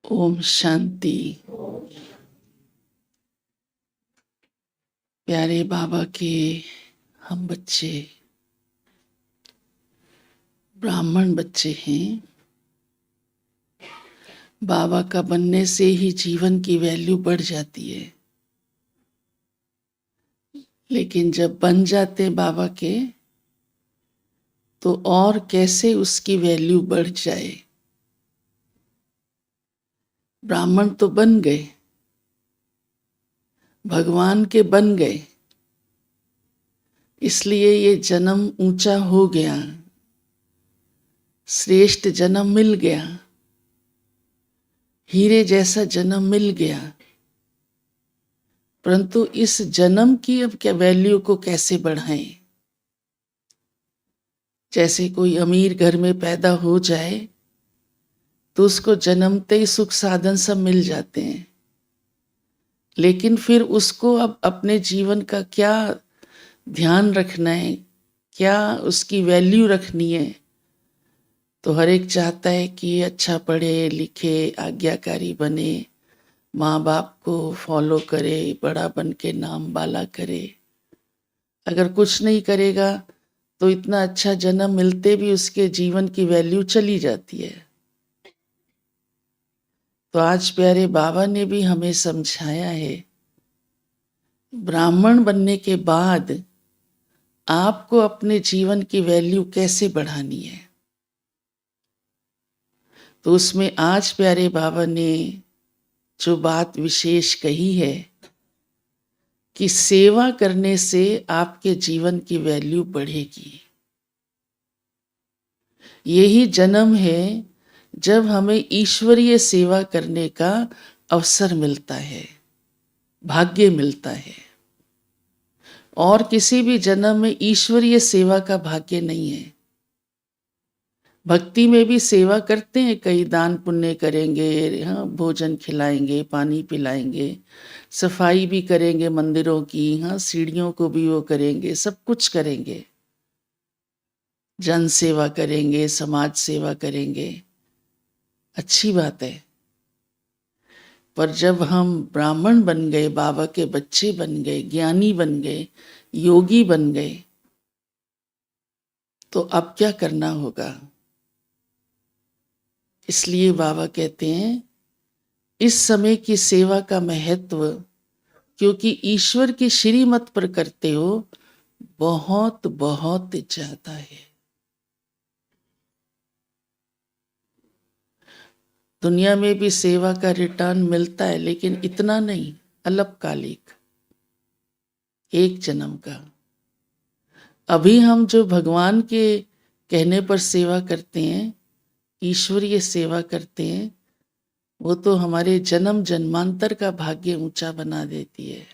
ओम शांति। प्यारे बाबा के हम बच्चे ब्राह्मण बच्चे हैं। बाबा का बनने से ही जीवन की वैल्यू बढ़ जाती है, लेकिन जब बन जाते बाबा के तो और कैसे उसकी वैल्यू बढ़ जाए। ब्राह्मण तो बन गए, भगवान के बन गए, इसलिए ये जन्म ऊंचा हो गया, श्रेष्ठ जन्म मिल गया, हीरे जैसा जन्म मिल गया। परंतु इस जन्म की अब क्या वैल्यू को कैसे बढ़ाएं। जैसे कोई अमीर घर में पैदा हो जाए तो उसको जन्मते ही सुख साधन सब मिल जाते हैं, लेकिन फिर उसको अब अपने जीवन का क्या ध्यान रखना है, क्या उसकी वैल्यू रखनी है। तो हर एक चाहता है कि अच्छा पढ़े लिखे, आज्ञाकारी बने, माँ बाप को फॉलो करे, बड़ा बन के नाम बाला करे। अगर कुछ नहीं करेगा तो इतना अच्छा जन्म मिलते भी उसके जीवन की वैल्यू चली जाती है। तो आज प्यारे बाबा ने भी हमें समझाया है, ब्राह्मण बनने के बाद आपको अपने जीवन की वैल्यू कैसे बढ़ानी है। तो उसमें आज प्यारे बाबा ने जो बात विशेष कही है कि सेवा करने से आपके जीवन की वैल्यू बढ़ेगी। यही जन्म है जब हमें ईश्वरीय सेवा करने का अवसर मिलता है, भाग्य मिलता है। और किसी भी जन्म में ईश्वरीय सेवा का भाग्य नहीं है। भक्ति में भी सेवा करते हैं, कई दान पुण्य करेंगे, हाँ, भोजन खिलाएंगे, पानी पिलाएंगे, सफाई भी करेंगे मंदिरों की, हाँ, सीढ़ियों को भी वो करेंगे, सब कुछ करेंगे, जन सेवा करेंगे, समाज सेवा करेंगे, अच्छी बात है। पर जब हम ब्राह्मण बन गए, बाबा के बच्चे बन गए, ज्ञानी बन गए, योगी बन गए, तो अब क्या करना होगा। इसलिए बाबा कहते हैं इस समय की सेवा का महत्व, क्योंकि ईश्वर की श्रीमत पर करते हो, बहुत बहुत ज्यादा है। दुनिया में भी सेवा का रिटर्न मिलता है, लेकिन इतना नहीं, अल्पकालिक, एक जन्म का। अभी हम जो भगवान के कहने पर सेवा करते हैं, ईश्वरीय सेवा करते हैं, वो तो हमारे जन्म जन्मांतर का भाग्य ऊंचा बना देती है।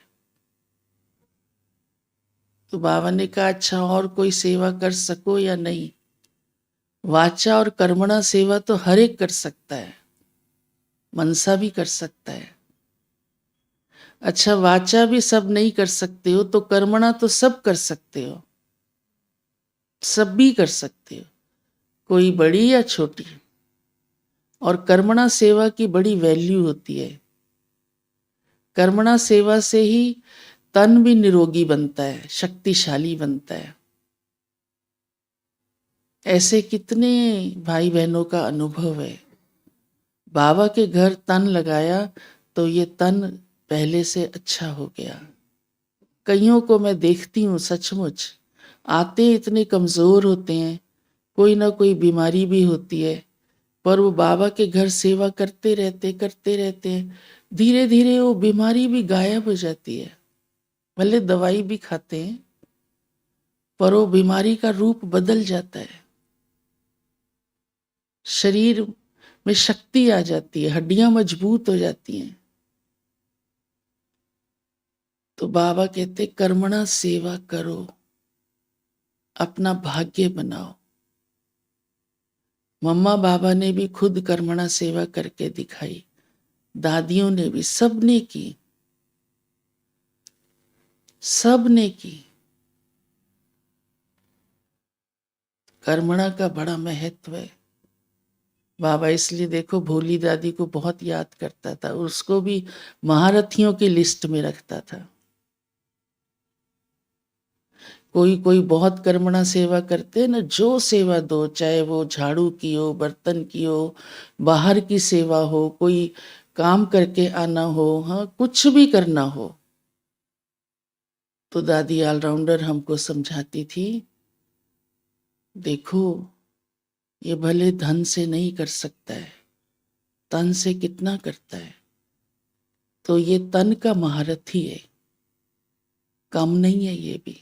तो बाबा ने कहा अच्छा और कोई सेवा कर सको या नहीं, वाचा और कर्मणा सेवा तो हर एक कर सकता है, मनसा भी कर सकता है। अच्छा वाचा भी सब नहीं कर सकते हो तो कर्मणा तो सब कर सकते हो, सब भी कर सकते हो, कोई बड़ी या छोटी। और कर्मणा सेवा की बड़ी वैल्यू होती है। कर्मणा सेवा से ही तन भी निरोगी बनता है, शक्तिशाली बनता है। ऐसे कितने भाई बहनों का अनुभव है, बाबा के घर तन लगाया तो ये तन पहले से अच्छा हो गया। कईयों को मैं देखती हूँ, सचमुच आते इतने कमजोर होते हैं, कोई ना कोई बीमारी भी होती है, पर वो बाबा के घर सेवा करते रहते हैं, धीरे धीरे वो बीमारी भी गायब हो जाती है। भले दवाई भी खाते हैं पर वो बीमारी का रूप बदल जाता है, शरीर में शक्ति आ जाती है, हड्डियां मजबूत हो जाती हैं। तो बाबा कहते कर्मणा सेवा करो, अपना भाग्य बनाओ। मम्मा बाबा ने भी खुद कर्मणा सेवा करके दिखाई, दादियों ने भी, सब ने की, सब ने की। कर्मणा का बड़ा महत्व है। बाबा इसलिए देखो भोली दादी को बहुत याद करता था, उसको भी महारथियों की लिस्ट में रखता था। कोई कोई बहुत कर्मणा सेवा करते हैं ना, जो सेवा दो, चाहे वो झाड़ू की हो, बर्तन की हो, बाहर की सेवा हो, कोई काम करके आना हो, हाँ कुछ भी करना हो, तो दादी ऑलराउंडर हमको समझाती थी, देखो ये भले धन से नहीं कर सकता है, तन से कितना करता है, तो ये तन का महारथी है, कम नहीं है ये भी।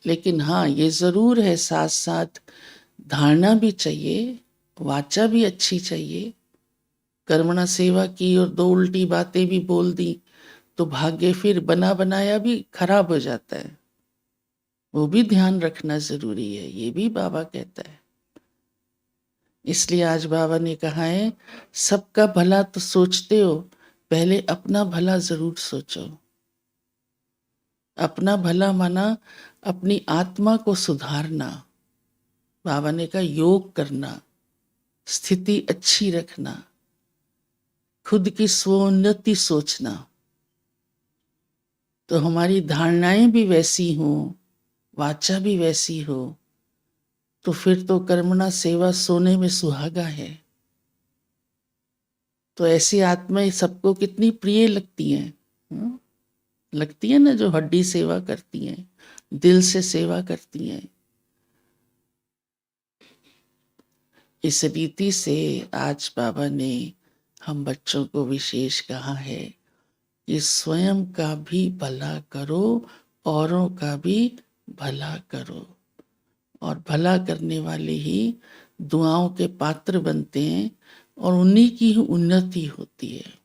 लेकिन हाँ ये जरूर है, साथ साथ धारणा भी चाहिए, वाचा भी अच्छी चाहिए। कर्मणा सेवा की और दो उल्टी बातें भी बोल दी तो भाग्य फिर बना बनाया भी खराब हो जाता है, वो भी ध्यान रखना जरूरी है, ये भी बाबा कहता है। इसलिए आज बाबा ने कहा है, सबका भला तो सोचते हो, पहले अपना भला जरूर सोचो। अपना भला माना अपनी आत्मा को सुधारना, बाबा ने कहा योग करना, स्थिति अच्छी रखना, खुद की स्वोन्नति सोचना, तो हमारी धारणाएं भी वैसी हों, वाचा भी वैसी हो, तो फिर तो कर्मणा सेवा सोने में सुहागा है। तो ऐसी आत्माएं सबको कितनी प्रिय लगती हैं, लगती है ना, जो हड्डी सेवा करती हैं, दिल से सेवा करती हैं। इस रीति से आज बाबा ने हम बच्चों को विशेष कहा है कि स्वयं का भी भला करो, औरों का भी भला करो, और भला करने वाले ही दुआओं के पात्र बनते हैं और उन्हीं की ही उन्नति होती है।